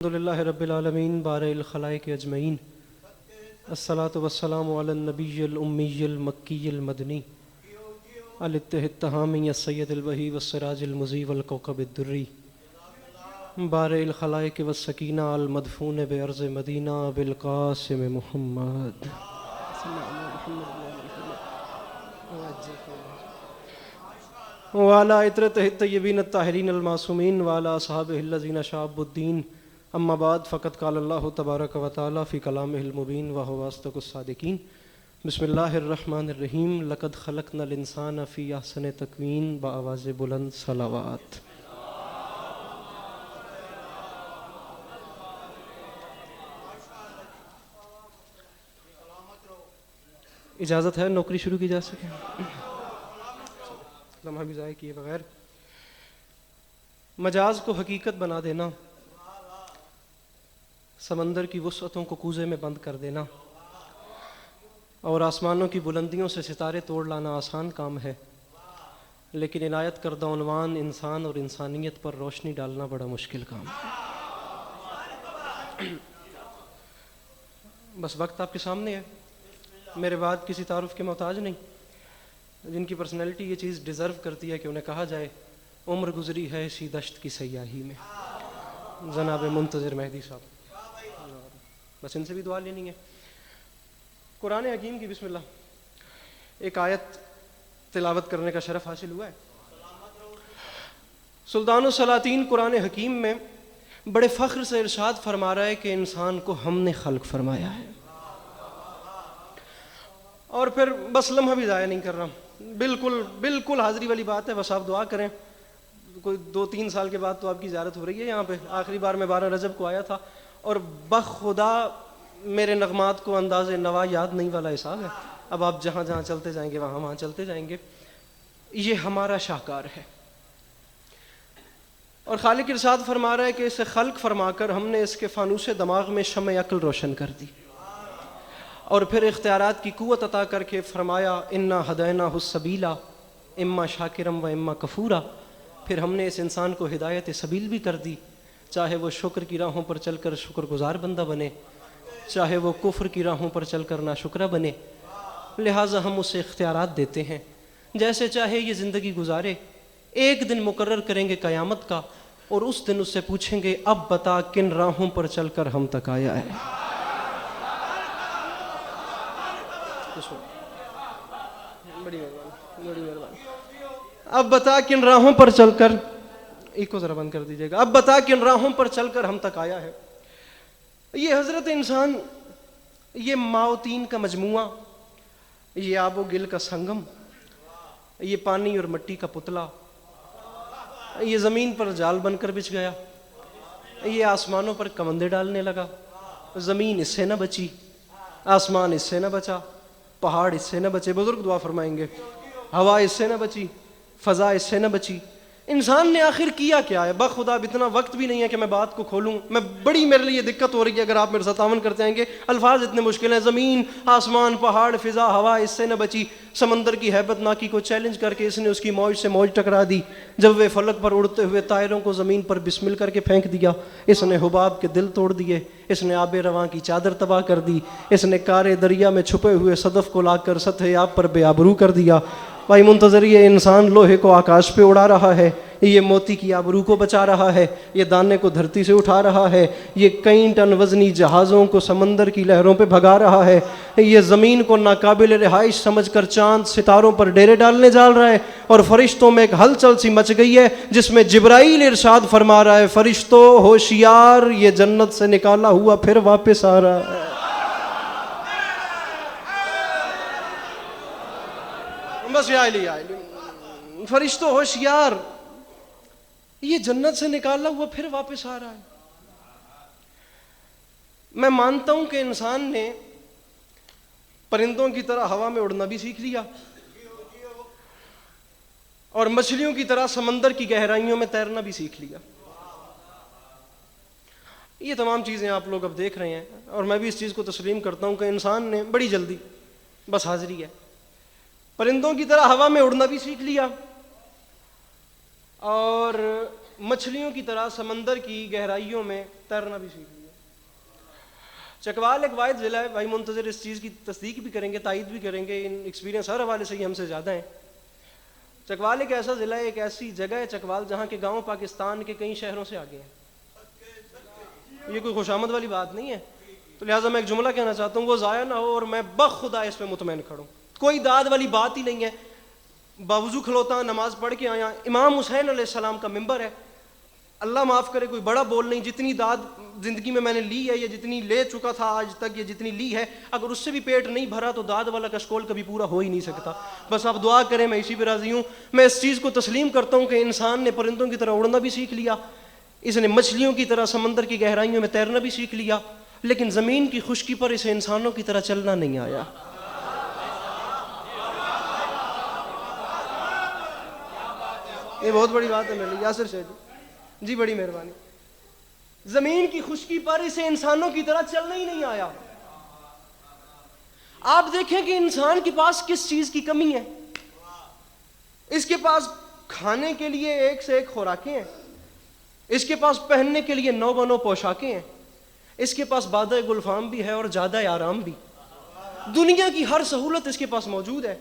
الحمدللہ رب العالمین بارئ الخلائق اجمعین الصلاۃ والسلام علی النبی الامی المکی المدنی الاتہ التہامی السید الوہی والسراج المضی والکوکب الدری بارئ الخلائق والسکینہ المدفون بعرض مدینہ بالقاسم محمد وعلی عطرتہ الطیبین الطاہرین المعصومین وعلی اصحابہ الذین شابوا الدین اما بعد فقد قال اللہ تبارک و تعالی فی کلامہ المبین وہو اصدق الصادقین بسم اللہ الرحمن الرحیم لقد خلقنا الانسان فی احسن تقویم بآواز بلند صلوات۔ اجازت ہے نوکری شروع کی جا سکے؟ لمحہ بھی ضائع کیے بغیر مجاز کو حقیقت بنا دینا، سمندر کی وسعتوں کو کوزے میں بند کر دینا اور آسمانوں کی بلندیوں سے ستارے توڑ لانا آسان کام ہے، لیکن عنایت کردہ عنوان انسان اور انسانیت پر روشنی ڈالنا بڑا مشکل کام ہے۔ بس وقت آپ کے سامنے ہے، میرے بعد کسی تعارف کے محتاج نہیں، جن کی پرسنالٹی یہ چیز ڈیزرو کرتی ہے کہ انہیں کہا جائے عمر گزری ہے اسی دشت کی سیاہی میں، جناب منتظر مہدی صاحب، بس ان سے بھی دعا لینی ہے۔ قرآن حکیم کی بسم اللہ ایک آیت تلاوت کرنے کا شرف حاصل ہوا ہے۔ سلطان السلاطین قرآن حکیم میں بڑے فخر سے ارشاد فرما رہا ہے کہ انسان کو ہم نے خلق فرمایا ہے، اور پھر بس لمحہ بھی ضائع نہیں کر رہا، بالکل حاضری والی بات ہے، بس آپ دعا کریں۔ کوئی 2-3 سال کے بعد تو آپ کی زیارت ہو رہی ہے یہاں پہ، آخری بار میں 12 رجب کو آیا تھا اور بخدا میرے نغمات کو انداز نوا یاد نہیں والا حساب ہے۔ اب آپ جہاں جہاں چلتے جائیں گے وہاں چلتے جائیں گے۔ یہ ہمارا شاہکار ہے، اور خالق ارشاد فرما رہا ہے کہ اسے خلق فرما کر ہم نے اس کے فانوس دماغ میں شمع عقل روشن کر دی، اور پھر اختیارات کی قوت عطا کر کے فرمایا انا ہدیناہ السبیل اما شاکرا و اما کفورا۔ پھر ہم نے اس انسان کو ہدایت سبیل بھی کر دی، چاہے وہ شکر کی راہوں پر چل کر شکر گزار بندہ بنے، چاہے وہ کفر کی راہوں پر چل کر ناشکرہ بنے۔ لہٰذا ہم اسے اختیارات دیتے ہیں، جیسے چاہے یہ زندگی گزارے۔ ایک دن مقرر کریں گے قیامت کا، اور اس دن اس سے پوچھیں گے اب بتا کن راہوں پر چل کر ہم تک آیا ہے۔ بڑی مہربانی۔ اب بتا کن راہوں پر چل کر، ایک کو ذرا بند کر دیجیے گا، اب بتا کن راہوں پر چل کر ہم تک آیا ہے۔ یہ حضرت انسان، یہ ماؤتین کا مجموعہ، یہ آب و گل کا سنگم، یہ پانی اور مٹی کا پتلا، یہ زمین پر جال بن کر بچھ گیا، یہ آسمانوں پر کمندے ڈالنے لگا، زمین اس سے نہ بچی، آسمان اس سے نہ بچا، پہاڑ اس سے نہ بچے، بزرگ دعا فرمائیں گے، ہوا اس سے نہ بچی، فضا اس سے نہ بچی۔ انسان نے آخر کیا کیا ہے؟ بخدا اب اتنا وقت بھی نہیں ہے کہ میں بات کو کھولوں، بڑی میرے لیے دقت ہو رہی ہے اگر آپ میرے ساتھ تعاون کرتے آئیں گے، الفاظ اتنے مشکل ہیں۔ زمین، آسمان، پہاڑ، فضا، ہوا اس سے نہ بچی۔ سمندر کی ہیبت ناکی کو چیلنج کر کے اس نے اس کی موج سے موج ٹکرا دی، جب وہ فلک پر اڑتے ہوئے طائروں کو زمین پر بسمل کر کے پھینک دیا۔ اس نے حباب کے دل توڑ دیے، اس نے آب رواں کی چادر تباہ کر دی، اس نے کارے دریا میں چھپے ہوئے صدف کو لا کر سطح آب پر بے آبرو کر دیا۔ بھائی منتظر، یہ انسان لوہے کو آکاش پہ اڑا رہا ہے، یہ موتی کی آبرو کو بچا رہا ہے، یہ دانے کو دھرتی سے اٹھا رہا ہے، یہ کئی ٹن وزنی جہازوں کو سمندر کی لہروں پہ بھگا رہا ہے، یہ زمین کو ناقابل رہائش سمجھ کر چاند ستاروں پر ڈیرے ڈالنے جا رہا ہے، اور فرشتوں میں ایک ہلچل سی مچ گئی ہے جس میں جبرائیل ارشاد فرما رہا ہے فرشتوں ہوشیار، یہ جنت سے نکالا ہوا پھر واپس آ رہا ہے۔ بس فرشتوں ہوشیار، یہ جنت سے نکالا ہوا پھر واپس آ رہا ہے۔ میں مانتا ہوں کہ انسان نے پرندوں کی طرح ہوا میں اڑنا بھی سیکھ لیا، اور مچھلیوں کی طرح سمندر کی گہرائیوں میں تیرنا بھی سیکھ لیا۔ یہ تمام چیزیں آپ لوگ اب دیکھ رہے ہیں، اور میں بھی اس چیز کو تسلیم کرتا ہوں کہ انسان نے بڑی جلدی، بس حاضری ہے، پرندوں کی طرح ہوا میں اڑنا بھی سیکھ لیا، اور مچھلیوں کی طرح سمندر کی گہرائیوں میں تیرنا بھی سیکھ لیا۔ چکوال ایک واحد ضلع ہے، بھائی منتظر اس چیز کی تصدیق بھی کریں گے، تائید بھی کریں گے، ان ایکسپیرینس ہر حوالے سے یہ ہم سے زیادہ ہیں۔ چکوال ایک ایسا ضلع ہے، ایک ایسی جگہ ہے چکوال جہاں کے گاؤں پاکستان کے کئی شہروں سے آگے ہیں۔ یہ کوئی خوشامد والی بات نہیں ہے، تو لہٰذا میں ایک جملہ کہنا چاہتا ہوں، وہ ضائع نہ ہو اور میں بخدا اس پہ مطمئن کھڑوں، کوئی داد والی بات ہی نہیں ہے۔ باوضو کھلوتا نماز پڑھ کے آیا، امام حسین علیہ السلام کا ممبر ہے، اللہ معاف کرے کوئی بڑا بول نہیں، جتنی داد زندگی میں نے لی ہے یا جتنی لے چکا تھا آج تک یا جتنی لی ہے، اگر اس سے بھی پیٹ نہیں بھرا تو داد والا کشکول کبھی پورا ہو ہی نہیں سکتا۔ بس آپ دعا کریں، میں اسی پہ راضی ہوں۔ میں اس چیز کو تسلیم کرتا ہوں کہ انسان نے پرندوں کی طرح اڑنا بھی سیکھ لیا، اس نے مچھلیوں کی طرح سمندر کی گہرائیوں میں تیرنا بھی سیکھ لیا، لیکن زمین کی خشکی پر اسے انسانوں کی طرح چلنا نہیں آیا۔ یہ بہت بڑی بات ہے میرے لیے، یاسر شاہ جی بڑی مہربانی۔ زمین کی خشکی پر اسے انسانوں کی طرح چلنا ہی نہیں آیا۔ آپ دیکھیں کہ انسان کے پاس کس چیز کی کمی ہے۔ اس کے پاس کھانے کے لیے ایک سے ایک خوراکیں ہیں، اس کے پاس پہننے کے لیے 9 بنو پوشاکیں ہیں، اس کے پاس بادہ گلفام بھی ہے اور زیادہ آرام بھی، دنیا کی ہر سہولت اس کے پاس موجود ہے۔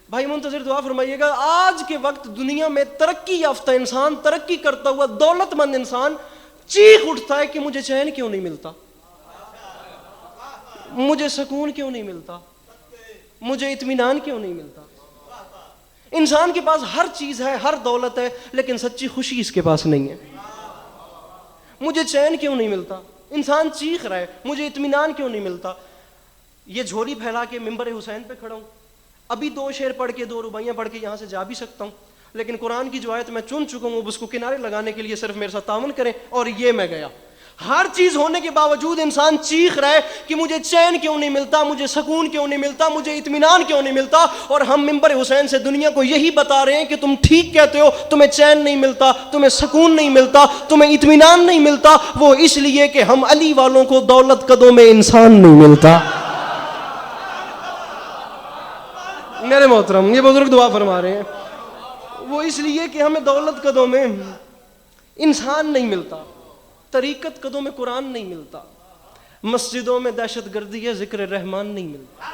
بھائی منتظر دعا فرمائیے گا، آج کے وقت دنیا میں ترقی یافتہ انسان، ترقی کرتا ہوا دولت مند انسان چیخ اٹھتا ہے کہ مجھے چین کیوں نہیں ملتا، مجھے سکون کیوں نہیں ملتا، مجھے اطمینان کیوں نہیں ملتا۔ انسان کے پاس ہر چیز ہے، ہر دولت ہے، لیکن سچی خوشی اس کے پاس نہیں ہے۔ مجھے چین کیوں نہیں ملتا، انسان چیخ رہا ہے، مجھے اطمینان کیوں نہیں ملتا۔ یہ جھولی پھیلا کے ممبر حسین پہ کھڑا ہوں، ابھی 2 شعر پڑھ کے 2 رباعیاں پڑھ کے یہاں سے جا بھی سکتا ہوں، لیکن قرآن کی جو آیت میں چن چکا ہوں اس کو کنارے لگانے کے لیے صرف میرے ساتھ تعاون کریں، اور یہ میں گیا۔ ہر چیز ہونے کے باوجود انسان چیخ رہا ہے کہ مجھے چین کیوں نہیں ملتا، مجھے سکون کیوں نہیں ملتا، مجھے اطمینان کیوں نہیں ملتا۔ اور ہم ممبر حسین سے دنیا کو یہی بتا رہے ہیں کہ تم ٹھیک کہتے ہو، تمہیں چین نہیں ملتا، تمہیں سکون نہیں ملتا، تمہیں اطمینان نہیں ملتا، وہ اس لیے کہ ہم علی والوں کو دولت قدوں میں انسان نہیں ملتا۔ میرے محترم، یہ بزرگ دعا فرما رہے ہیں، وہ اس لیے کہ ہمیں دولت قدوں میں انسان نہیں ملتا، طریقت قدوں میں قرآن نہیں ملتا، مسجدوں میں دہشت گردی ہے، ذکر رحمان نہیں ملتا۔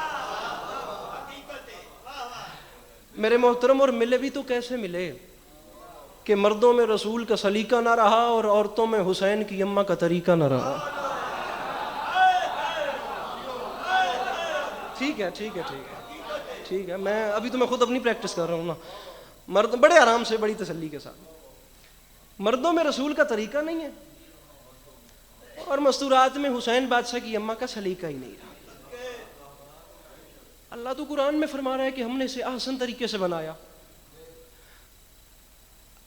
میرے محترم، اور ملے بھی تو کیسے ملے کہ مردوں میں رسول کا سلیقہ نہ رہا اور عورتوں میں حسین کی اماں کا طریقہ نہ رہا۔ ٹھیک ہے ٹھیک ہے ٹھیک ہے ٹھیک ہے، میں ابھی تو میں خود اپنی پریکٹس کر رہا ہوں نا، مرد بڑے آرام سے بڑی تسلی کے ساتھ، مردوں میں رسول کا طریقہ نہیں ہے اور مستورات میں حسین بادشاہ کی اماں کا سلیقہ ہی نہیں رہا۔ اللہ تو قرآن میں فرما رہا ہے کہ ہم نے اسے احسن طریقے سے بنایا۔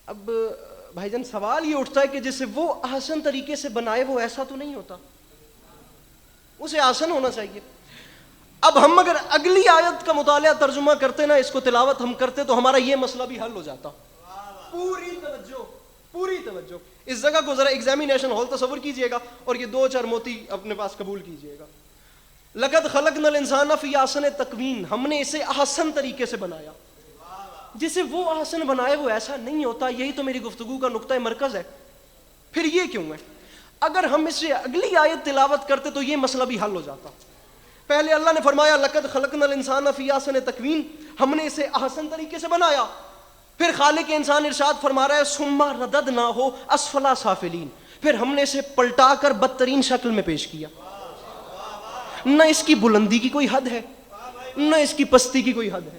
اب بھائی جان سوال یہ اٹھتا ہے کہ جسے وہ احسن طریقے سے بنائے وہ ایسا تو نہیں ہوتا، اسے احسن ہونا چاہیے۔ اب ہم اگر اگلی آیت کا مطالعہ ترجمہ کرتے نا، اس کو تلاوت ہم کرتے تو ہمارا یہ مسئلہ بھی حل ہو جاتا۔ پوری توجہ، پوری توجہ، اس جگہ کو ذرا ایگزامینیشن ہال تصور کیجئے گا اور یہ 2-4 موتی اپنے پاس قبول کیجئے گا۔ لقد خلقنا الانسان فی احسن تقویم، ہم نے اسے احسن طریقے سے بنایا۔ جسے وہ احسن بنائے وہ ایسا نہیں ہوتا، یہی تو میری گفتگو کا نقطہ مرکز ہے۔ پھر یہ کیوں ہے؟ اگر ہم اسے اگلی آیت تلاوت کرتے تو یہ مسئلہ بھی حل ہو جاتا۔ پہلے اللہ نے فرمایا لقد خلقنا الانسان فی احسن تقویم، ہم نے اسے احسن طریقے سے بنایا۔ پھر خالق انسان ارشاد فرما رہا ہے ثم رددناہ اسفل سافلین، پھر ہم نے اسے پلٹا کر بدترین شکل میں پیش کیا۔ نہ اس کی بلندی کی کوئی حد ہے، نہ اس کی پستی کی کوئی حد ہے۔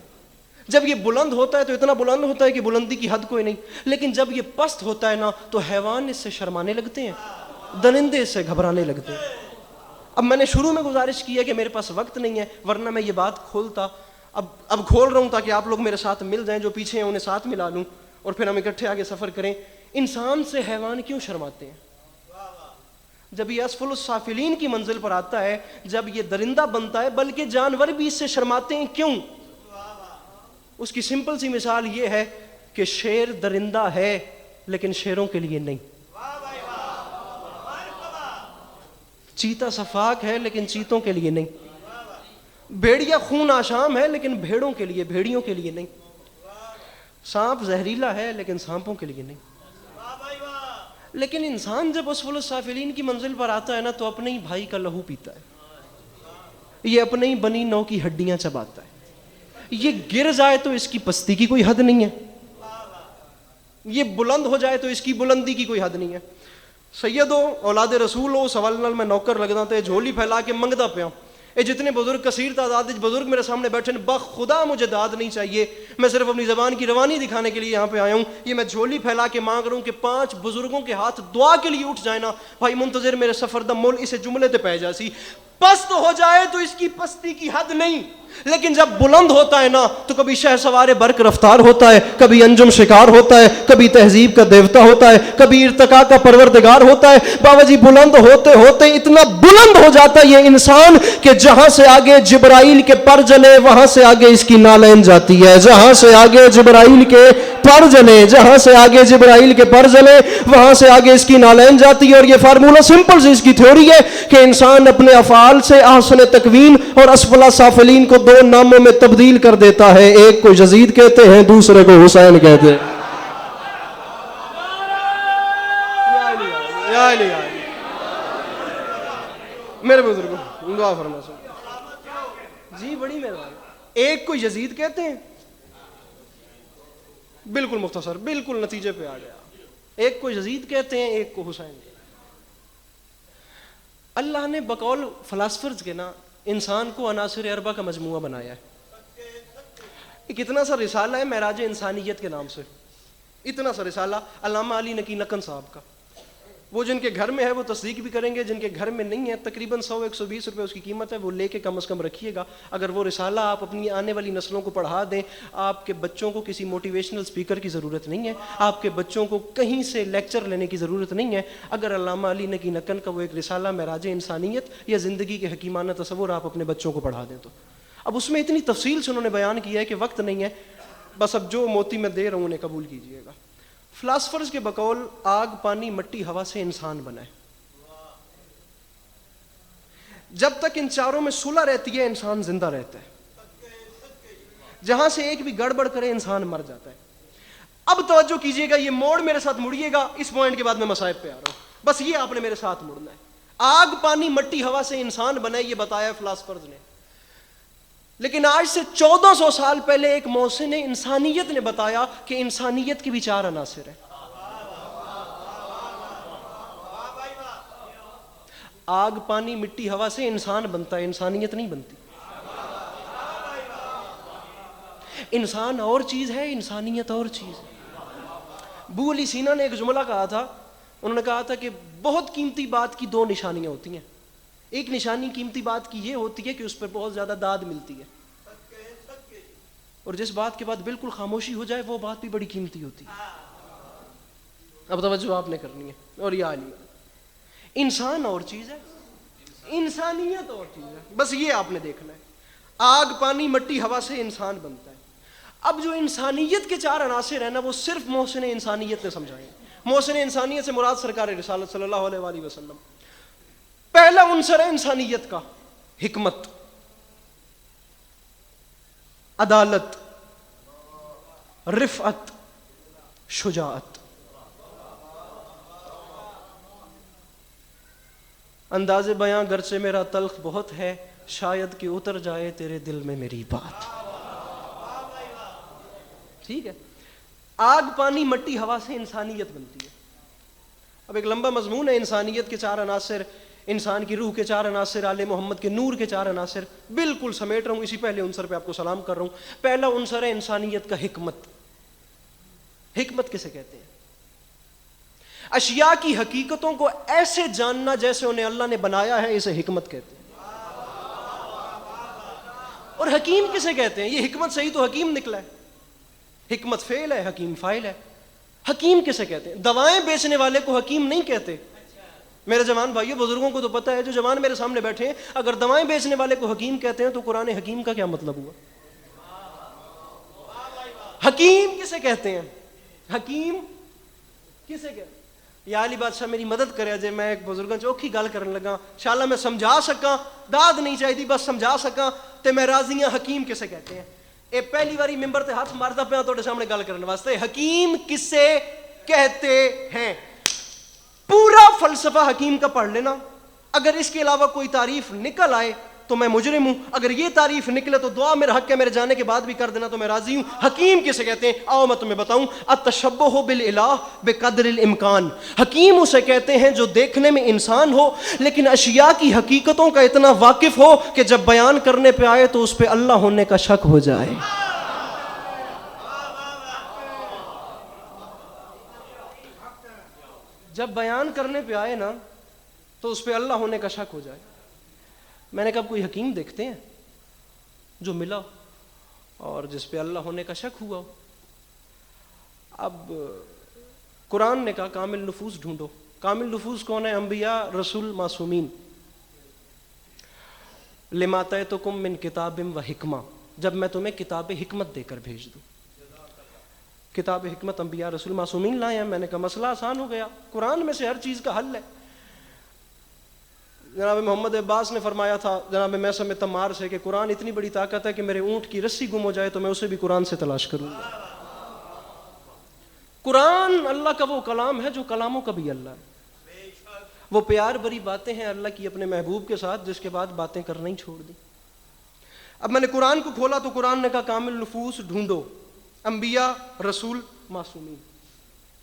جب یہ بلند ہوتا ہے تو اتنا بلند ہوتا ہے کہ بلندی کی حد کوئی نہیں، لیکن جب یہ پست ہوتا ہے نا تو حیوان اس سے شرمانے لگتے ہیں، درندے اس سے گھبرانے لگتے ہیں۔ اب میں نے شروع میں گزارش کی ہے کہ میرے پاس وقت نہیں ہے، ورنہ میں یہ بات کھولتا، اب کھول رہا ہوں تاکہ آپ لوگ میرے ساتھ مل جائیں، جو پیچھے ہیں انہیں ساتھ ملا لوں اور پھر ہم اکٹھے آگے سفر کریں۔ انسان سے حیوان کیوں شرماتے ہیں؟ جب یہ اسفل السافلین کی منزل پر آتا ہے، جب یہ درندہ بنتا ہے، بلکہ جانور بھی اس سے شرماتے ہیں، کیوں؟ اس کی سمپل سی مثال یہ ہے کہ شیر درندہ ہے لیکن شیروں کے لیے نہیں، چیتا صفاق ہے لیکن چیتوں کے لیے نہیں، بھیڑیا خون آشام ہے لیکن بھیڑوں کے لیے، بھیڑیوں کے لیے نہیں، سانپ زہریلا ہے لیکن سانپوں کے لیے نہیں۔ لیکن انسان جب اسفل السافلین کی منزل پر آتا ہے نا تو اپنے ہی بھائی کا لہو پیتا ہے, یہ اپنے ہی بنی نو کی ہڈیاں چباتا ہے, یہ گر جائے تو اس کی پستی کی کوئی حد نہیں ہے, یہ بلند ہو جائے تو اس کی بلندی کی کوئی حد نہیں ہے. سید ہو, اولاد رسول ہو, سوال نال میں نوکر لگدا تے جھولی پھیلا کے منگدا پیا. اے جتنے بزرگ کثیر تعداد بزرگ میرے سامنے بیٹھے ہیں, بخدا مجھے داد نہیں چاہیے, میں صرف اپنی زبان کی روانی دکھانے کے لیے یہاں پہ آیا ہوں. یہ میں جھولی پھیلا کے مانگ رہا ہوں کہ 5 بزرگوں کے ہاتھ دعا کے لیے اٹھ جائیں نا بھائی منتظر میرے سفر دا مول اسے جملے تے پہ جاسی. پست ہو جائے تو اس کی پستی کی حد نہیں, لیکن جب بلند ہوتا ہے نا تو کبھی شہسوار برق رفتار ہوتا ہے, کبھی انجم شکار ہوتا ہے, کبھی تہذیب کا دیوتا ہوتا ہے, کبھی ارتقاء کا پروردگار ہوتا ہے. بابا جی بلند ہوتے ہوتے اتنا بلند ہو جاتا ہے یہ انسان کہ جہاں سے آگے جبرائیل کے پر جلے وہاں سے آگے اس کی نالین جاتی ہے, جہاں سے آگے جبرائیل کے پر جلے, جہاں سے آگے جبرائیل کے پر جلے وہاں سے آگے اس کی نالین جاتی ہے. اور یہ فارمولہ سمپل سی اس کی تھیوری ہے کہ انسان اپنے افعال سے احسن تکوین اور اسفل سافلین کو 2 ناموں میں تبدیل کر دیتا ہے, ایک کو یزید کہتے ہیں, دوسرے کو حسین کہتے ہیں. میرے بزرگوں دعا فرما جی, بڑی مہربانی. ایک کو یزید کہتے ہیں, بالکل مختصر, بالکل نتیجے پہ آ گیا. ایک کو یزید کہتے ہیں, ایک کو حسین. اللہ نے بقول فلاسفرز کے نا انسان کو عناصر اربع کا مجموعہ بنایا ہے. ایک اتنا سا رسالہ ہے معراج انسانیت کے نام سے, اتنا سا رسالہ علامہ علی نقی نقن صاحب کا. وہ جن کے گھر میں ہے وہ تصدیق بھی کریں گے, جن کے گھر میں نہیں ہے تقریباً 100-120 روپے اس کی قیمت ہے, وہ لے کے کم از کم رکھیے گا. اگر وہ رسالہ آپ اپنی آنے والی نسلوں کو پڑھا دیں, آپ کے بچوں کو کسی موٹیویشنل اسپیکر کی ضرورت نہیں ہے, آپ کے بچوں کو کہیں سے لیکچر لینے کی ضرورت نہیں ہے. اگر علامہ علی نقی نقن کا وہ ایک رسالہ معراج انسانیت یا زندگی کے حکیمانہ تصور آپ اپنے بچوں کو پڑھا دیں تو, اب اس میں اتنی تفصیل سے انہوں نے بیان کیا ہے کہ وقت نہیں ہے, بس اب جو موتی میں دے رہا ہوں انہیں قبول کیجیے گا. فلاسفرز کے بقول آگ, پانی, مٹی, ہوا سے انسان بنا ہے. جب تک ان چاروں میں صلح رہتی ہے انسان زندہ رہتا ہے, جہاں سے ایک بھی گڑبڑ کرے انسان مر جاتا ہے. اب توجہ کیجئے گا, یہ موڑ میرے ساتھ مڑیے گا, اس پوائنٹ کے بعد میں مصائب پہ آ رہا ہوں, بس یہ آپ نے میرے ساتھ مڑنا ہے. آگ, پانی, مٹی, ہوا سے انسان بنا ہے, یہ بتایا ہے فلاسفرز نے. لیکن آج سے 1400 سال پہلے ایک محسن انسانیت نے بتایا کہ انسانیت کے بھی 4 عناصر ہیں. آگ, پانی, مٹی, ہوا سے انسان بنتا ہے, انسانیت نہیں بنتی. انسان اور چیز ہے, انسانیت اور چیز ہے. ابو علی سینا نے ایک جملہ کہا تھا, انہوں نے کہا تھا کہ بہت قیمتی بات کی 2 نشانیاں ہوتی ہیں. ایک نشانی قیمتی بات کی یہ ہوتی ہے کہ اس پر بہت زیادہ داد ملتی ہے, اور جس بات کے بعد بالکل خاموشی ہو جائے وہ بات بھی بڑی قیمتی ہوتی ہے. اب توجہ آپ نے کرنی ہے. اور یہ عالی انسان اور چیز ہے, انسانیت اور چیز ہے, بس یہ آپ نے دیکھنا ہے. آگ, پانی, مٹی, ہوا سے انسان بنتا ہے. اب جو انسانیت کے 4 عناصر ہیں نا وہ صرف محسن انسانیت نے سمجھائے. محسن انسانیت سے مراد سرکار رسالت صلی اللہ علیہ وآلہ وسلم. پہلا عنصر ہے انسانیت کا حکمت, عدالت, رفعت, شجاعت. انداز بیاں گرچہ میرا تلخ بہت ہے, شاید کہ اتر جائے تیرے دل میں میری بات. ٹھیک ہے. آگ, پانی, مٹی, ہوا سے انسانیت بنتی ہے. اب ایک لمبا مضمون ہے انسانیت کے 4 عناصر, انسان کی روح کے 4 عناصر, آل محمد کے نور کے 4 عناصر, بالکل سمیٹ رہا ہوں. اسی پہلے عنصر پہ آپ کو سلام کر رہا ہوں. پہلا عنصر ہے انسانیت کا حکمت. حکمت کسے کہتے ہیں؟ اشیاء کی حقیقتوں کو ایسے جاننا جیسے انہیں اللہ نے بنایا ہے, اسے حکمت کہتے ہیں. اور حکیم کسے کہتے ہیں؟ یہ حکمت صحیح تو حکیم نکلا ہے. حکمت فعل ہے, حکیم فاعل ہے. حکیم کسے کہتے ہیں؟ دوائیں بیچنے والے کو حکیم نہیں کہتے. میرے جوان بھائیو, بزرگوں کو تو پتہ ہے, جو جوان میرے سامنے بیٹھے ہیں, اگر دوائیں بیچنے والے کو حکیم کہتے ہیں تو قرآن حکیم کا کیا مطلب ہوا؟ حکیم کسے کہتے ہیں؟ حکیم کسے کہتے ہیں؟ یا علی بادشاہ میری مدد کرے جے, میں ایک بزرگاں چوکھی گل کرن لگا, انشاءاللہ میں سمجھا سکاں, داد نہیں چاہیے بس سمجھا سکاں تے میں راضی ہاں. حکیم کسے کہتے ہیں؟ اے پہلی باری ممبر تے ہاتھ ماردا پیا تواڈے سامنے گل کرن واسطے. حکیم کسے کہتے ہیں؟ پورا فلسفہ حکیم کا پڑھ لینا، اگر اس کے علاوہ کوئی تعریف نکل آئے تو میں مجرم ہوں، اگر یہ تعریف نکلے تو دعا میرا حق ہے، میرے جانے کے بعد بھی کر دینا تو میں راضی ہوں۔ حکیم کسے کہتے ہیں؟ آؤ میں تمہیں بتاؤں، التشبہ بالالہ بقدر الامکان۔ حکیم اسے کہتے ہیں جو دیکھنے میں انسان ہو لیکن اشیاء کی حقیقتوں کا اتنا واقف ہو کہ جب بیان کرنے پہ آئے تو اس پہ اللہ ہونے کا شک ہو جائے۔ جب بیان کرنے پہ آئے نا تو اس پہ اللہ ہونے کا شک ہو جائے۔ میں نے کہا کوئی حکیم دیکھتے ہیں جو ملا اور جس پہ اللہ ہونے کا شک ہوا ہو؟ اب قرآن نے کہا کامل نفوس ڈھونڈو۔ کامل نفوس کون ہے؟ انبیاء، رسول، معصومین۔ لما آتیتکم من کتاب و حکمہ، جب میں تمہیں کتاب حکمت دے کر بھیج دوں۔ کتاب حکمت انبیاء، رسول، معصومین لائے ہیں۔ میں نے کہا مسئلہ آسان ہو گیا، قرآن میں سے ہر چیز کا حل ہے۔ جناب محمد عباس نے فرمایا تھا جناب میثم تمار سے کہ قرآن اتنی بڑی طاقت ہے کہ میرے اونٹ کی رسی گم ہو جائے تو میں اسے بھی قرآن سے تلاش کروں گا۔ قرآن اللہ کا وہ کلام ہے جو کلاموں کا بھی اللہ ہے۔ وہ پیار بھری باتیں ہیں اللہ کی اپنے محبوب کے ساتھ، جس کے بعد باتیں کرنا ہی چھوڑ دی۔ اب میں نے قرآن کو کھولا تو قرآن نے کہا کامل نفوس ڈھونڈو، انبیاء، رسول، معصومین۔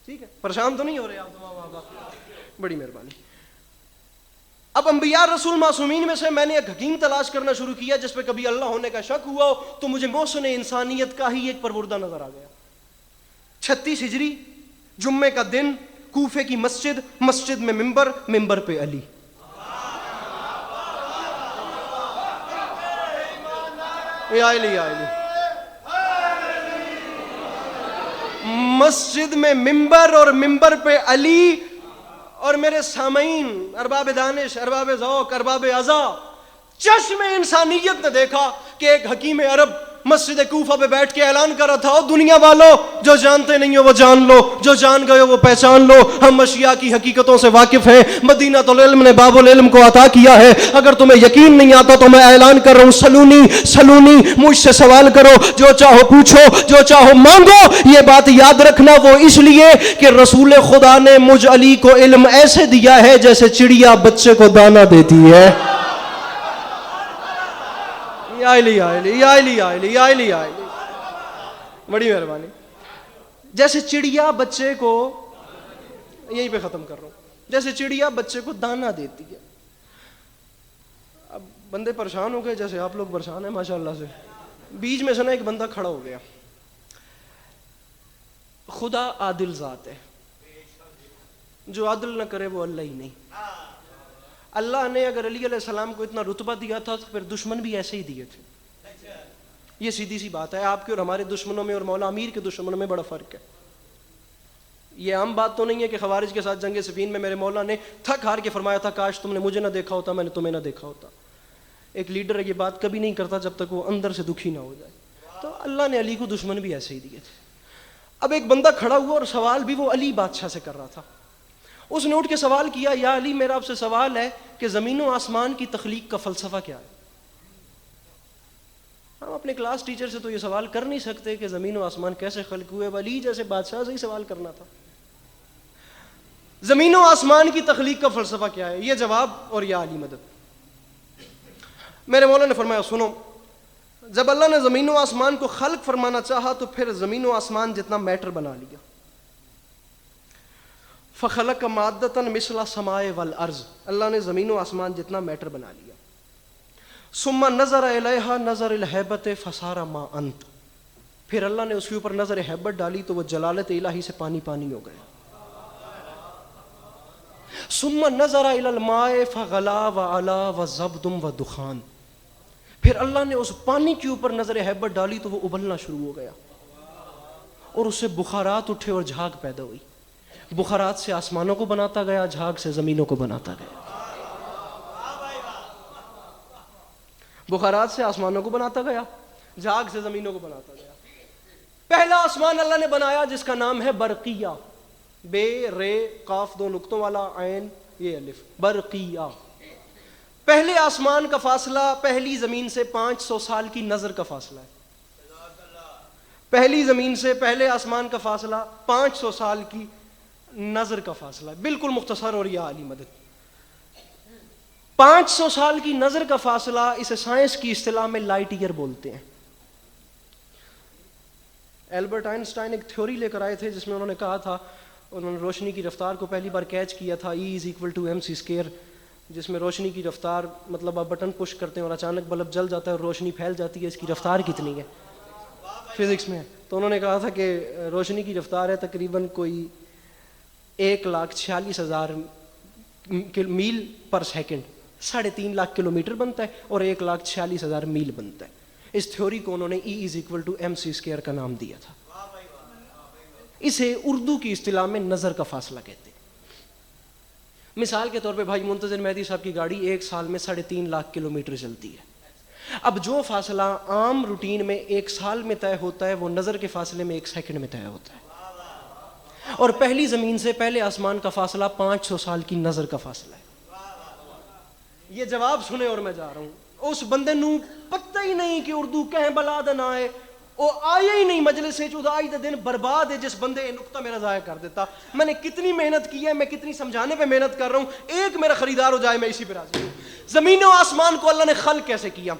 ٹھیک ہے، پریشان تو نہیں ہو رہے آپ؟ بڑی مہربانی۔ اب انبیاء، رسول، معصومین میں سے میں نے ایک حکیم تلاش کرنا شروع کیا جس پہ کبھی اللہ ہونے کا شک ہوا ہو، تو مجھے محسن انسانیت کا ہی ایک پروردہ نظر آ گیا۔ 36 ہجری، جمعے کا دن، کوفے کی مسجد، مسجد میں ممبر، ممبر پہ علی۔ یا علی یا علی۔ مسجد میں ممبر اور ممبر پہ علی، اور میرے سامعین، ارباب دانش، ارباب ذوق، ارباب عزا، چشم انسانیت نے دیکھا کہ ایک حکیم عرب مسجد کوفہ پہ بیٹھ کے اعلان کر رہا تھا، او دنیا والوں، جو جانتے نہیں ہو وہ جان لو، جو جان گئے ہو وہ پہچان لو، ہم اشیاء کی حقیقتوں سے واقف ہیں، مدینہ العلم نے باب العلم کو عطا کیا ہے، اگر تمہیں یقین نہیں آتا تو میں اعلان کر رہا ہوں، سلونی مجھ سے سوال کرو، جو چاہو پوچھو، جو چاہو مانگو۔ یہ بات یاد رکھنا، وہ اس لیے کہ رسول خدا نے مجھ علی کو علم ایسے دیا ہے جیسے چڑیا بچے کو دانہ دیتی ہے۔ یا علی یا علی یا علی یا علی یا علی یا علی، بڑی مہربانی۔ جیسے چڑیا بچے کو، یہیں پہ ختم کر رہا ہوں، جیسے چڑیا بچے کو دانہ دیتی ہے۔ اب بندے پریشان ہو گئے جیسے آپ لوگ پریشان ہیں ماشاءاللہ سے۔ بیچ میں سے نا ایک بندہ کھڑا ہو گیا۔ خدا عادل ذات ہے، جو عدل نہ کرے وہ اللہ ہی نہیں۔ اللہ نے اگر علی علیہ السلام کو اتنا رتبہ دیا تھا تو پھر دشمن بھی ایسے ہی دیے تھے۔ یہ سیدھی سی بات ہے، آپ کے اور ہمارے دشمنوں میں اور مولا امیر کے دشمنوں میں بڑا فرق ہے۔ یہ عام بات تو نہیں ہے کہ خوارج کے ساتھ جنگ صفین میں میرے مولا نے تھک ہار کے فرمایا تھا کاش تم نے مجھے نہ دیکھا ہوتا، میں نے تمہیں نہ دیکھا ہوتا۔ ایک لیڈر یہ بات کبھی نہیں کرتا جب تک وہ اندر سے دکھی نہ ہو جائے۔ تو اللہ نے علی کو دشمن بھی ایسے ہی دیے تھے۔ اب ایک بندہ کھڑا ہوا اور سوال بھی وہ علی بادشاہ سے کر رہا تھا۔ اس نے اٹھ کے سوال کیا، یا علی میرا آپ سے سوال ہے کہ زمین و آسمان کی تخلیق کا فلسفہ کیا ہے؟ ہم اپنے کلاس ٹیچر سے تو یہ سوال کر نہیں سکتے کہ زمین و آسمان کیسے خلق ہوئے، علی جیسے بادشاہ سے ہی سوال کرنا تھا۔ زمین و آسمان کی تخلیق کا فلسفہ کیا ہے؟ یہ جواب اور یا علی مدد۔ میرے مولا نے فرمایا سنو، جب اللہ نے زمین و آسمان کو خلق فرمانا چاہا تو پھر زمین و آسمان جتنا میٹر بنا لیا۔ فخلق مادۃ مثل السماء والارض، اللہ نے زمین و آسمان جتنا میٹر بنا لیا۔ ثم نظر الیہا نظر الہیبت فصار ما انت، پھر اللہ نے اس کے اوپر نظر ہیبت ڈالی تو وہ جلالت الہی سے پانی پانی ہو گیا۔ ثم نظر الی الماء فغلا وعلا وزبد ودخان، پھر اللہ نے اس پانی کے اوپر نظر ہیبت ڈالی تو وہ ابلنا شروع ہو گیا اور اس سے بخارات اٹھے اور جھاگ پیدا ہوئی۔ بخارات سے آسمانوں کو بناتا گیا، جھاگ سے زمینوں کو بناتا گیا۔ بخارات سے آسمانوں کو بناتا گیا، جھاگ سے زمینوں کو بناتا گیا۔ پہلا آسمان اللہ نے بنایا جس کا نام ہے برقیہ، بے رے قاف دو نقطوں والا عین یہ الف، برقیہ۔ پہلے آسمان کا فاصلہ پہلی زمین سے 500 سال کی نظر کا فاصلہ ہے۔ پہلی زمین سے پہلے آسمان کا فاصلہ 500 سال کی نظر کا فاصلہ ہے، بالکل مختصر اور یا علی مدد۔ 500 سال کی نظر کا فاصلہ، اسے سائنس کی اصطلاح میں لائٹ ایئر بولتے ہیں۔ البرٹ آئنسٹائن ایک تھیوری لے کر آئے تھے جس میں انہوں نے کہا تھا، انہوں نے روشنی کی رفتار کو پہلی بار کیچ کیا تھا، E=mc²، جس میں روشنی کی رفتار مطلب آپ بٹن پش کرتے ہیں اور اچانک بلب جل جاتا ہے اور روشنی پھیل جاتی ہے، اس کی رفتار کتنی ہے فزکس میں۔ تو انہوں نے کہا تھا کہ روشنی کی رفتار ہے تقریباً کوئی 1,46,000 میل پر سیکنڈ، 3.5 لاکھ کلومیٹر بنتا ہے اور 1,46,000 میل بنتا ہے۔ اس تھیوری کو انہوں نے E=mc² کا نام دیا تھا۔ اسے اردو کی اصطلاح میں نظر کا فاصلہ کہتے ہیں۔ مثال کے طور پہ بھائی منتظر مہدی صاحب کی گاڑی 1 سال میں 3.5 لاکھ کلومیٹر چلتی ہے۔ اب جو فاصلہ عام روٹین میں 1 سال میں طے ہوتا ہے، وہ نظر کے فاصلے میں 1 سیکنڈ میں طے ہوتا ہے۔ اور پہلی زمین سے پہلے آسمان کا فاصلہ 500 سال کی نظر کا فاصلہ ہے۔ یہ جواب سنے اور میں جا رہا ہوں، اس بندے نو پتہ ہی نہیں کہ اردو کہیں بلا دے نہ آئے، وہ آیا ہی نہیں مجلس سے، جو آج دن برباد ہے جس بندے یہ نقطہ میرا ضائع کر دیتا۔ میں نے کتنی محنت کی ہے، میں کتنی سمجھانے پہ محنت کر رہا ہوں، ایک میرا خریدار ہو جائے میں اسی پہ راضی ہوں۔ زمین و آسمان کو اللہ نے خلق کیسے کیا؟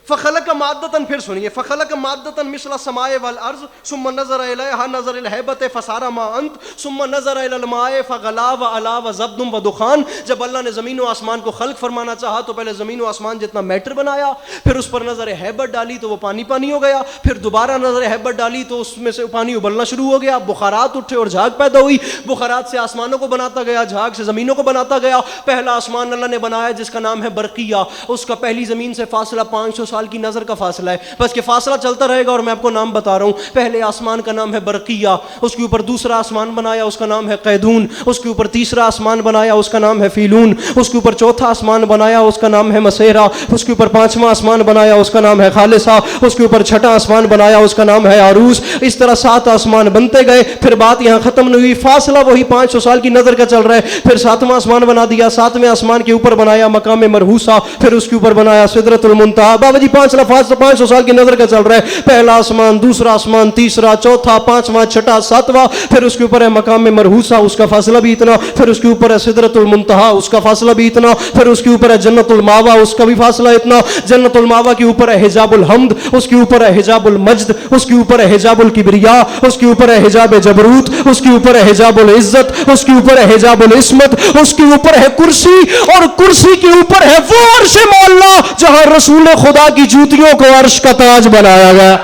فخلق مادتن، پھر سنیے، فخلق مادتن مثل السماء والارض ثم نظر الیہا نظر الہیبت فصار ما انت ثم نظر الی الماء فغلا وعلا وزبد ودخان۔ جب اللہ نے زمین و آسمان کو خلق فرمانا چاہا تو پہلے زمین و آسمان جتنا میٹر بنایا، پھر اس پر نظر ہیبت ڈالی تو وہ پانی پانی ہو گیا، پھر دوبارہ نظر ہیبت ڈالی تو اس میں سے پانی ابلنا شروع ہو گیا، بخارات اٹھے اور جھاگ پیدا ہوئی، بخارات سے آسمانوں کو بناتا گیا، جھاگ سے زمینوں کو بناتا گیا۔ پہلا آسمان اللہ نے بنایا جس کا نام ہے برقیہ، اس کا پہلی زمین سے فاصلہ 500 سال کی نظر کا فاصلہ ہے، بس کہ فاصلہ چلتا رہے گا اور میں آپ کو نام بتا رہا ہوں۔ پہلے آسمان کا نام ہے برقیہ، اس کے اوپر دوسرا آسمان بنایا، اس کا نام ہے قیدون، اس کے اوپر تیسرا آسمان بنایا، اس کا نام ہے فیلون، اس کے اوپر چوتھا آسمان بنایا، اس کا نام ہے مسیرا، اس کے اوپر 5واں آسمان بنایا، اس کا نام ہے خالصہ، اس کے اوپر 6واں آسمان بنایا، اس کا نام ہے عروس۔ اس طرح 7 آسمان بنتے گئے، پھر بات یہاں ختم نہیں ہوئی، فاصلہ وہی 500 سال کی نظر کا چل رہا ہے۔ پھر 7واں آسمان بنا دیا، 7ویں آسمان کے اوپر بنایا مقام مرحوسہ، پھر اس کے اوپر بنایا سدرۃ المنتہا۔ بابا جی 500 سال کی نظر کا چل رہا ہے، پہلا آسمان، دوسرا آسمان، تیسرا، چوتھا، 5واں، 6واں، 7واں، پھر اس کے اوپر ہے مقام مرحوسہ، اس کا فاصلہ بھی اتنا، پھر اس کے اوپر ہے سدرۃ المنتہا، اس کا فاصلہ بھی اتنا، پھر اس کے اوپر ہے جنت الماوا، اس کا بھی فاصلہ اتنا، جنت الماوا کے اوپر ہے حجاب الحمد، اس کے اوپر ہے حجاب المجد، اس کے اوپر ہے حجاب الکبریا، اس کے اوپر ہے حجاب جبروت، اس کے اوپر ہے حجاب العزت، اس کے اوپر ہے حجاب العصمت، اس کے اوپر ہے کرسی، اور کرسی کے اوپر ہے وہ عرش معلی جہاں رسول خدا کی جوتیوں کو عرش کا تاج بنایا گیا۔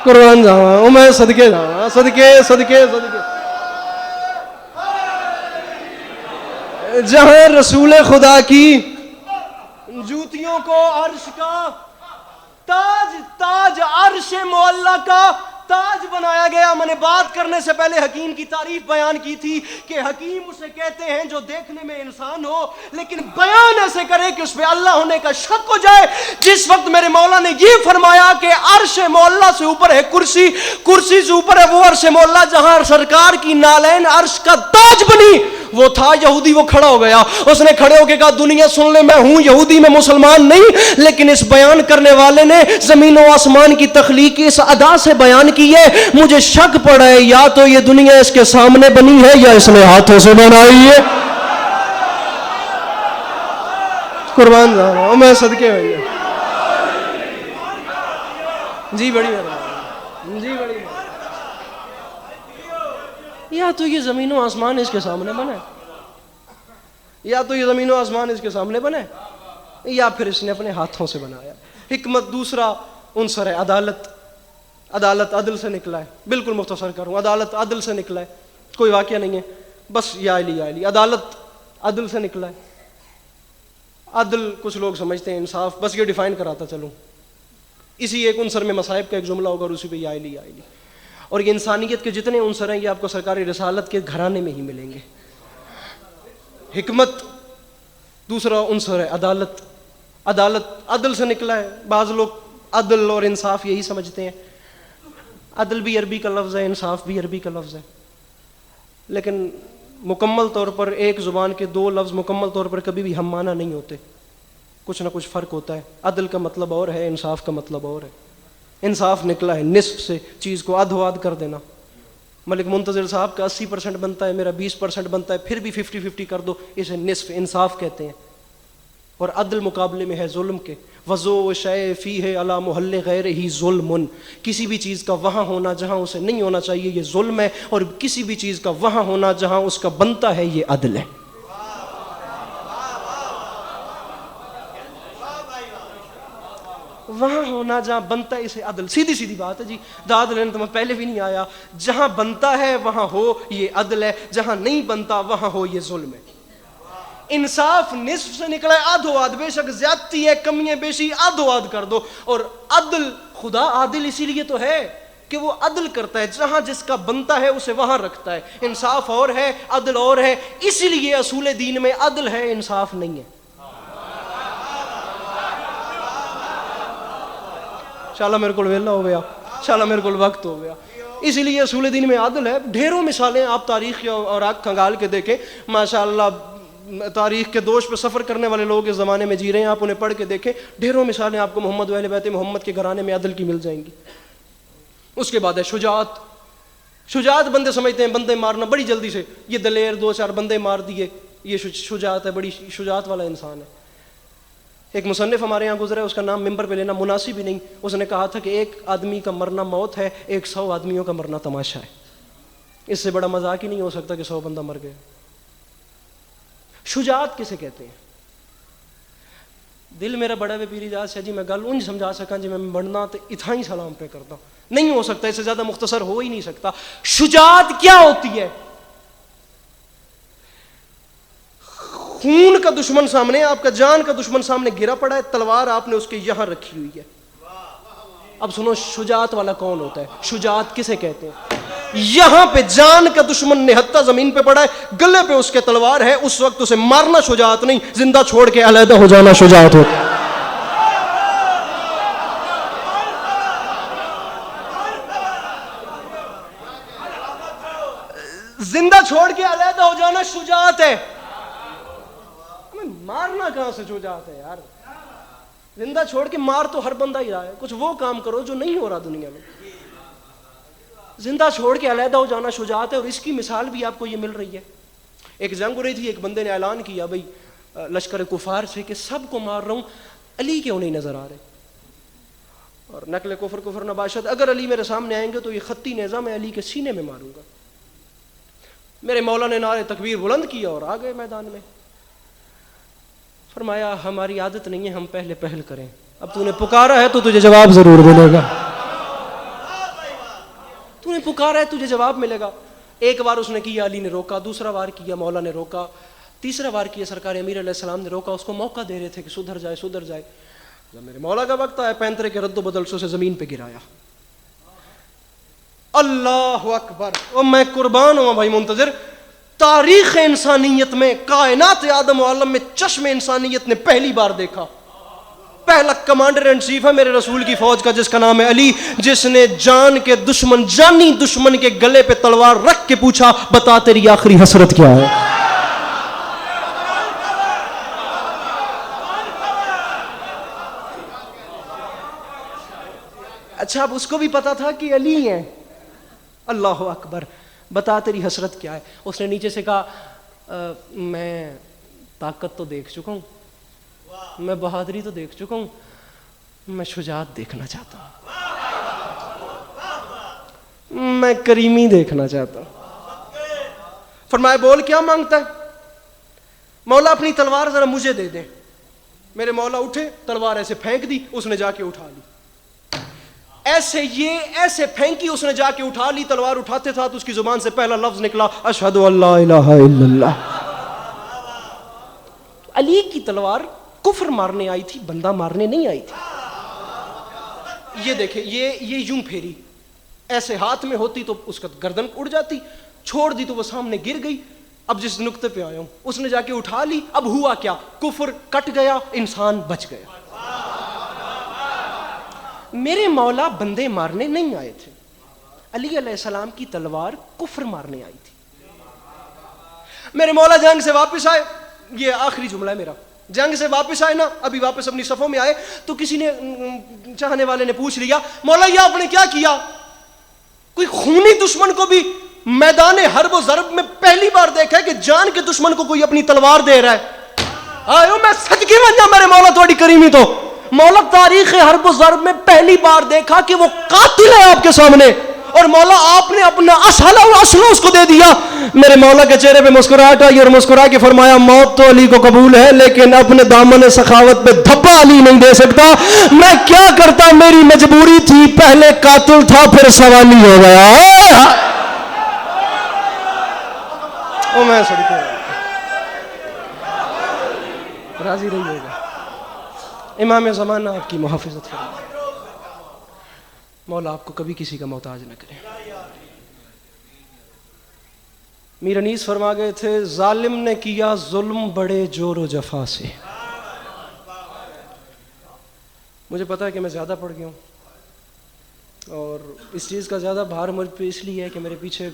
قربان جاواں میں صدقے جاواں، صدقے صدقے صدقے، جہاں رسول خدا کی جوتیوں کو عرش کا تاج عرش معلی کا تاج بنایا گیا۔ میں نے بات کرنے سے پہلے حکیم کی تعریف بیان کی تھی کہ حکیم اسے کہتے ہیں جو دیکھنے میں انسان ہو لیکن بیان ایسے کرے کہ اس پہ اللہ ہونے کا شک ہو جائے۔ جس وقت میرے مولا نے یہ فرمایا کہ عرش معلی سے اوپر ہے کرسی، کرسی سے اوپر ہے وہ عرش معلی جہاں سرکار کی نالین عرش کا تاج بنی، وہ تھا یہودی، وہ کھڑا ہو گیا، اس نے کھڑے ہو کے کہا دنیا سن لے، میں ہوں یہودی، میں مسلمان نہیں، لیکن اس بیان کرنے والے نے زمین و آسمان کی تخلیق اس ادا سے بیان کی ہے، مجھے شک پڑا ہے یا تو یہ دنیا اس کے سامنے بنی ہے یا اس نے ہاتھوں سے بنائی ہے۔ قربان جاواں میں صدقے ہوئی ہے۔ جی بڑی مہربانی، جی بڑی مہربانی۔ یا تو یہ زمین و آسمان اس کے سامنے بنے، یا تو یہ زمین و آسمان اس کے سامنے بنے، یا پھر اس نے اپنے ہاتھوں سے بنایا۔ حکمت دوسرا عنصر ہے عدالت۔ عدالت عدل سے نکلا ہے، بالکل مختصر کروں، عدالت عدل سے نکلا ہے، کوئی واقعہ نہیں ہے، بس یا علی عدالت عدل سے نکلا ہے۔ عدل کچھ لوگ سمجھتے ہیں انصاف، بس یہ ڈیفائن کراتا چلوں، اسی ایک عنصر میں مصائب کا ایک جملہ ہوگا اور اسی پہ یا علی۔ اور یہ انسانیت کے جتنے عنصر ہیں یہ آپ کو سرکاری رسالت کے گھرانے میں ہی ملیں گے۔ حکمت دوسرا عنصر ہے عدالت۔ عدالت عدل سے نکلا ہے، بعض لوگ عدل اور انصاف یہی سمجھتے ہیں، عدل بھی عربی کا لفظ ہے، انصاف بھی عربی کا لفظ ہے، لیکن مکمل طور پر ایک زبان کے 2 لفظ مکمل طور پر کبھی بھی ہم معنی نہیں ہوتے، کچھ نہ کچھ فرق ہوتا ہے۔ عدل کا مطلب اور ہے، انصاف کا مطلب اور ہے۔ انصاف نکلا ہے نصف سے، چیز کو آدھ و آدھ کر دینا، ملک منتظر صاحب کا 80% بنتا ہے، میرا 20% بنتا ہے، پھر بھی 50-50 کر دو، اسے نصف انصاف کہتے ہیں. اور عدل مقابلے میں ہے ظلم کے. وضو شے فی ہے علی محل غیر ہی ظلم، کسی بھی چیز کا وہاں ہونا جہاں اسے نہیں ہونا چاہیے یہ ظلم ہے، اور کسی بھی چیز کا وہاں ہونا جہاں اس کا بنتا ہے یہ عدل ہے. وہاں ہونا جہاں بنتا ہے اسے عدل. سیدھی سیدھی بات ہے جی، داد لینے تو میں پہلے بھی نہیں آیا. جہاں بنتا ہے وہاں ہو یہ عدل ہے، جہاں نہیں بنتا وہاں ہو یہ ظلم ہے. انصاف نصف سے نکلا ہے آدھو آدھ، بے شک زیادتی ہے کمی ہے بیشی آدھو آدھ کر دو. اور عدل، خدا عادل اسی لیے تو ہے کہ وہ عدل کرتا ہے، جہاں جس کا بنتا ہے اسے وہاں رکھتا ہے. انصاف اور ہے، عدل اور ہے، اسی لیے اصول دین میں عدل ہے، انصاف نہیں ہے. انشاءاللہ میرے کو ویلا ہو گیا، انشاءاللہ میرے کو وقت ہو گیا. اسی لیے اصول دین میں عدل ہے. ڈھیروں مثالیں آپ تاریخ اور آنکھ کھنگال کے دیکھیں. ماشاءاللہ تاریخ کے دوش پہ سفر کرنے والے لوگ اس زمانے میں جی رہے ہیں، آپ انہیں پڑھ کے دیکھیں. ڈھیروں مثالیں آپ کو محمد و اہل بیت محمد کے گھرانے میں عدل کی مل جائیں گی. اس کے بعد ہے شجاعت. شجاعت بندے سمجھتے ہیں بندے مارنا بڑی جلدی سے، یہ دلیر 2-4 بندے مار دیے، یہ شجاعت ہے، بڑی شجاعت والا انسان ہے. ایک مصنف ہمارے یہاں گزرا ہے، اس کا نام ممبر پہ لینا مناسب ہی نہیں. اس نے کہا تھا کہ ایک آدمی کا مرنا موت ہے، 100 آدمیوں کا مرنا تماشا ہے. اس سے بڑا مذاق ہی نہیں ہو سکتا کہ 100 بندہ مر گئے. شجاعت کسے کہتے ہیں؟ دل میرا بڑا وے پیری جات سے جی میں گل انج سمجھا سکاں جی میں بڑھنا تو اتھا ہی سلام پہ کرتا ہوں. نہیں ہو سکتا، اس سے زیادہ مختصر ہو ہی نہیں سکتا. شجاعت کیا ہوتی ہے؟ خون کا دشمن سامنے، آپ کا جان کا دشمن سامنے گرا پڑا ہے، تلوار آپ نے اس کے یہاں رکھی ہوئی ہے. اب سنو شجاعت والا کون ہوتا ہے، شجاعت کسے کہتے ہیں؟ یہاں پہ جان کا دشمن نہتا زمین پہ پڑا ہے، گلے پہ اس کے تلوار ہے، اس وقت اسے مارنا شجاعت نہیں، زندہ چھوڑ کے علیحدہ ہو جانا شجاعت ہوتا ہے. زندہ چھوڑ کے علیحدہ ہو جانا شجاعت ہے. مارنا کہاں سے شجاعت ہے یار؟ زندہ چھوڑ کے مار تو ہر بندہ ہی رہا ہے. کچھ وہ کام کرو جو نہیں ہو رہا دنیا میں. زندہ چھوڑ کے علیحدہ ہو جانا شجاعت ہے. اور اس کی مثال بھی آپ کو یہ مل رہی ہے. ایک جنگ ہو رہی تھی، ایک بندے نے اعلان کیا بھائی لشکر کفار سے کہ سب کو مار رہا ہوں، علی کیوں نہیں نظر آ رہے؟ اور نقل کفر نباشت، اگر علی میرے سامنے آئیں گے تو یہ خطی نیزہ میں علی کے سینے میں ماروں گا. میرے مولا نے نعرے تکبیر بلند کیا اور آ گئے میدان میں. فرمایا ہماری عادت نہیں ہے ہم پہلے پہل کریں، اب تو نے پکارا ہے تو تجھے جواب ضرور ملے گا. تو نے پکارا ہے تجھے جواب ملے گا. ایک بار اس نے کیا، علی نے روکا. دوسرا بار کیا، مولا نے روکا. تیسرا بار کیا، سرکار امیر علیہ السلام نے روکا. اس کو موقع دے رہے تھے کہ سدھر جائے سدھر جائے. جب میرے مولا کا وقت آیا، پینترے کے رد و بدل سے اسے زمین پہ گرایا. اللہ اکبر. اور میں قربان ہوں بھائی منتظر، تاریخ انسانیت میں، کائنات آدم و عالم میں چشم انسانیت نے پہلی بار دیکھا. پہلا کمانڈر ان چیف ہے میرے رسول کی فوج کا، جس کا نام ہے علی، جس نے جان کے دشمن، جانی دشمن کے گلے پہ تلوار رکھ کے پوچھا بتا تیری آخری حسرت کیا ہے. اچھا اب اس کو بھی پتا تھا کہ علی ہیں. اللہ اکبر. بتا تیری حسرت کیا ہے؟ اس نے نیچے سے کہا میں طاقت تو دیکھ چکا ہوں، میں بہادری تو دیکھ چکا ہوں، میں شجاعت دیکھنا چاہتا ہوں، میں کریمی دیکھنا چاہتا ہوں. فرمایا بول کیا مانگتا ہے؟ مولا اپنی تلوار ذرا مجھے دے دیں. میرے مولا اٹھے، تلوار ایسے پھینک دی، اس نے جا کے اٹھا لی. ایسے پھینکی، اس نے جا کے اٹھا لی. تلوار اٹھاتے تھا تو اس کی زبان سے پہلا لفظ نکلا اشہد ان لا الہ الا اللہ. علی کی تلوار کفر مارنے آئی تھی، بندہ مارنے نہیں آئی تھی. یہ دیکھیں، یہ یوں پھیری، ایسے ہاتھ میں ہوتی تو اس کا گردن اڑ جاتی، چھوڑ دی تو وہ سامنے گر گئی. اب جس نقطے پہ آیا ہوں اس نے جا کے اٹھا لی. اب ہوا کیا؟ کفر کٹ گیا، انسان بچ گیا. میرے مولا بندے مارنے نہیں آئے تھے، علی علیہ السلام کی تلوار کفر مارنے آئی تھی. میرے مولا جنگ سے واپس آئے، یہ آخری جملہ ہے میرا، جنگ سے واپس آئے نا، ابھی واپس اپنی صفوں میں آئے تو کسی نے، چاہنے والے نے پوچھ لیا مولا یہ آپ نے کیا کیا؟ کوئی خونی دشمن کو بھی میدان حرب و ضرب میں پہلی بار دیکھا ہے کہ جان کے دشمن کو کوئی اپنی تلوار دے رہا ہے. آئیو میں صدقے منجا میرے مولا تھوڑی کریمی تو مولا تاریخ حرب و ضرب میں پہلی بار دیکھا کہ وہ قاتل ہے آپ کے سامنے, اور مولا آپ نے اپنا اسلحہ اور اسلحہ اس کو دے دیا. میرے مولا کے چہرے پہ مسکراہٹ آئی اور مسکرا کے فرمایا موت تو علی کو قبول ہے لیکن اپنے دامن سخاوت پہ دھپا علی نہیں دے سکتا. میں کیا کرتا, میری مجبوری تھی, پہلے قاتل تھا پھر سوالی ہو گیا. او میں صدقے راضی رہیے گا. امام زمانہ آپ کی محافظت فرمائے. مولا آپ کو کبھی کسی کا محتاج نہ کرے. میر انیس فرما گئے تھے ظالم نے کیا ظلم بڑے جور و جفا سے. مجھے پتا ہے کہ میں زیادہ پڑھ گیا ہوں اور اس چیز کا زیادہ بھار مجھ پہ اس لیے ہے کہ میرے پیچھے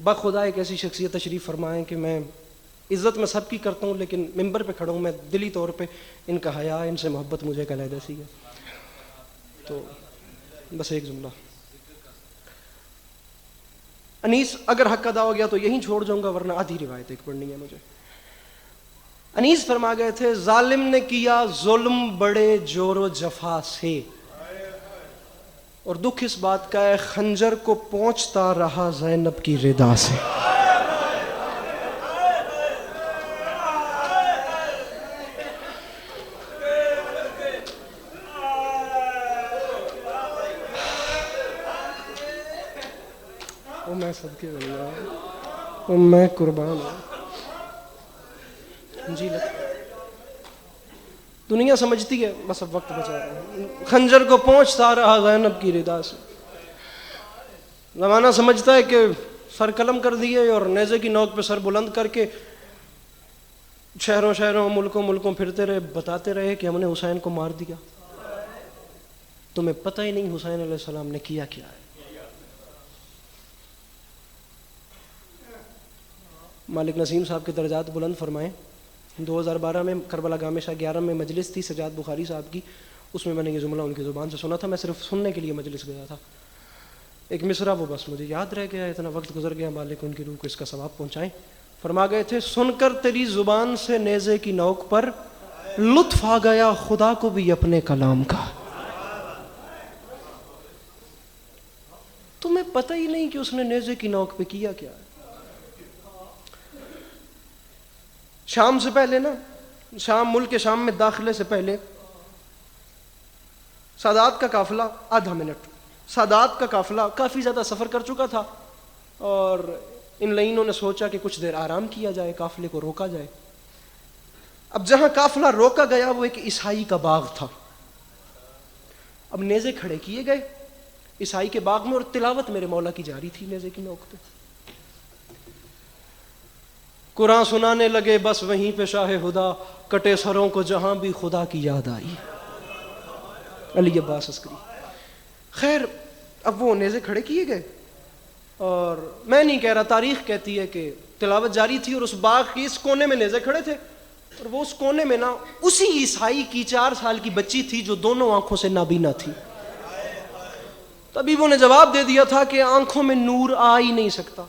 بخدا ایک ایسی شخصیت تشریف فرمائیں کہ میں عزت میں سب کی کرتا ہوں, لیکن ممبر پہ کھڑا ہوں میں دلی طور پہ ان کا حیا, ان سے محبت مجھے ایک علیحدہ سی ہے. تو بس ایک جملہ انیس اگر حق ادا ہو گیا تو یہیں چھوڑ جاؤں گا, ورنہ آدھی روایت ایک پڑھنی ہے مجھے. انیس فرما گئے تھے ظالم نے کیا ظلم بڑے جور و جفا سے, اور دکھ اس بات کا ہے خنجر کو پہنچتا رہا زینب کی ردا سے. میں صدقے اللہ میں قربان ہوں. جی دنیا سمجھتی ہے بس اب وقت بچا رہا ہے. خنجر کو پہنچتا رہا زینب کی ردا سے. زمانہ سمجھتا ہے کہ سر قلم کر دیے اور نیزے کی نوک پہ سر بلند کر کے شہروں شہروں ملکوں پھرتے رہے, بتاتے رہے کہ ہم نے حسین کو مار دیا. تمہیں پتہ ہی نہیں حسین علیہ السلام نے کیا کیا ہے. مالک نسیم صاحب کے درجات بلند فرمائیں. 2012 میں کربلا گامشہ 11 میں مجلس تھی سجاد بخاری صاحب کی, اس میں میں نے یہ جملہ ان کی زبان سے سنا تھا. میں صرف سننے کے لیے مجلس گیا تھا. ایک مصرع وہ بس مجھے یاد رہ گیا, اتنا وقت گزر گیا, مالک ان کی روح کو اس کا ثواب پہنچائیں. فرما گئے تھے سن کر تیری زبان سے نیزے کی نوک پر لطف آ گیا خدا کو بھی اپنے کلام کا. تمہیں پتہ ہی نہیں کہ اس نے نیزے کی نوک پہ کیا کیا ہے. شام سے پہلے نا, ملک کے شام میں داخلے سے پہلے سادات کا قافلہ آدھا منٹ, سادات کا قافلہ کافی زیادہ سفر کر چکا تھا اور ان لائنوں نے سوچا کہ کچھ دیر آرام کیا جائے, قافلے کو روکا جائے. اب جہاں قافلہ روکا گیا وہ ایک عیسائی کا باغ تھا. اب نیزے کھڑے کیے گئے عیسائی کے باغ میں اور تلاوت میرے مولا کی جاری تھی نیزے کی نوک پہ. قرآن سنانے لگے بس وہیں پہ شاہ خدا کٹے سروں کو جہاں بھی خدا کی یاد آئی. علی عباس عسکری. خیر اب وہ نیزے کھڑے کیے گئے اور میں نہیں کہہ رہا, تاریخ کہتی ہے کہ تلاوت جاری تھی اور اس باغ کی اس کونے میں نیزے کھڑے تھے اور وہ اس کونے میں نا اسی عیسائی کی 4 سال کی بچی تھی جو دونوں آنکھوں سے نابینا تھی. طبیبوں نے جواب دے دیا تھا کہ آنکھوں میں نور آ ہی نہیں سکتا,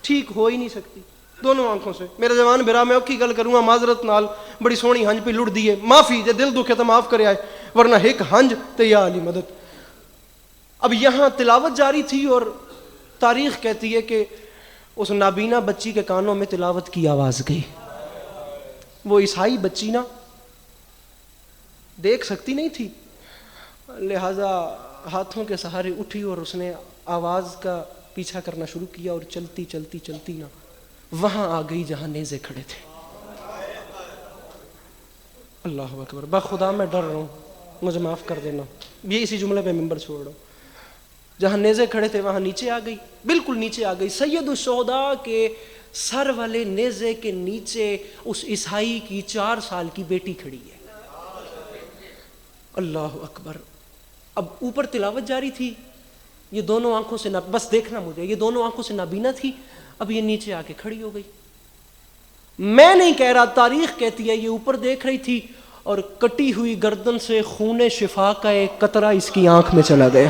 ٹھیک ہو ہی نہیں سکتی دونوں آنکھوں سے. میرے جوان برا میں اوکھی گل کروں گا معذرت نال, بڑی سونی ہنج پہ لڑ دیے, معافی جے دل دکھے تو معاف کرے آئے, ورنہ ایک ہنج تے یا علی مدد. اب یہاں تلاوت جاری تھی اور تاریخ کہتی ہے کہ اس نابینا بچی کے کانوں میں تلاوت کی آواز گئی. وہ عیسائی بچی نا دیکھ سکتی نہیں تھی, لہذا ہاتھوں کے سہارے اٹھی اور اس نے آواز کا پیچھا کرنا شروع کیا اور چلتی چلتی چلتی نا وہاں آ گئی جہاں نیزے کھڑے تھے. اللہ اکبر. بخدا میں ڈر رہا ہوں, مجھے معاف کر دینا, یہ اسی جملے پہ ممبر چھوڑ رہا ہوں. جہاں نیزے کھڑے تھے وہاں نیچے آ گئی, بالکل نیچے آ گئی. سید الشہداء کے سر والے نیزے کے نیچے اس عیسائی کی 4 سال کی بیٹی کھڑی ہے. اللہ اکبر. اب اوپر تلاوت جاری تھی, یہ دونوں آنکھوں سے بس دیکھنا مجھے, یہ دونوں آنکھوں سے نابینا تھی. اب یہ نیچے آ کے کھڑی ہو گئی. میں نہیں کہہ رہا, تاریخ کہتی ہے یہ اوپر دیکھ رہی تھی اور کٹی ہوئی گردن سے خون شفا کا ایک قطرہ اس کی آنکھ میں چلا گیا.